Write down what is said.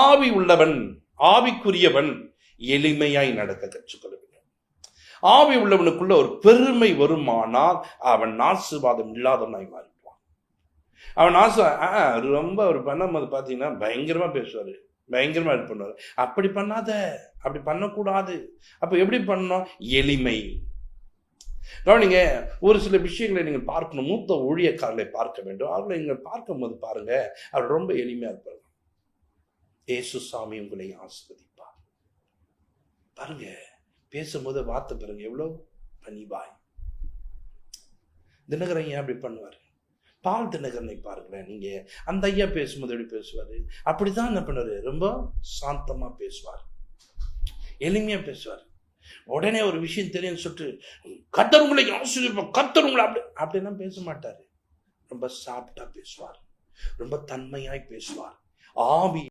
ஆவி உள்ளவன், ஆவிக்குரியவன் எளிமையாய் நடக்க கற்றுக்கொள்ள வேண்டும். ஆவி உள்ளவனுக்குள்ள ஒரு பெருமை வருமானால் அவன் ஆசீர்வாதம் இல்லாதவனாய் மாறிடுவான். அவன் ரொம்ப ஒரு பண்ணும்போது பார்த்தீங்கன்னா பயங்கரமா பேசுவாரு, பயங்கரமா இது பண்ணுவாரு. அப்படி பண்ணாத, அப்படி பண்ணக்கூடாது. அப்ப எப்படி பண்ணணும்? எளிமை. நீங்க ஒரு சில விஷயங்களை நீங்க பார்க்கணும். மூத்த ஊழியக்காரர்களை பார்க்க வேண்டும். அவர்களை நீங்க பார்க்கும்போது பாருங்க, அவர் ரொம்ப எளிமையா இருப்பார். இயேசு சாமி உங்களை ஆசீர்வதிப்பார். பாருங்க, பேசும்போது வார்த்தை பாருங்க எவ்வளவு பணிவாய். தினகரன் ஏன் அப்படி பண்ணுவாரு? பால் தினகரனை பாருங்களேன். நீங்க அந்த ஐயா பேசும்போது எப்படி பேசுவாரு? அப்படிதான் என்ன பண்ணுவாரு? ரொம்ப சாந்தமா பேசுவார், எளிமையா பேசுவார். உடனே ஒரு விஷயம் தெரியும் சொல்லிட்டு கர்த்தர் உங்களை ஆசீர்வதிப்பார், கர்த்தர் உங்களை அப்படிலாம் பேச மாட்டாரு. ரொம்ப சாப்பிட்டா பேசுவார், ரொம்ப தன்மையாய் பேசுவார். ஆவி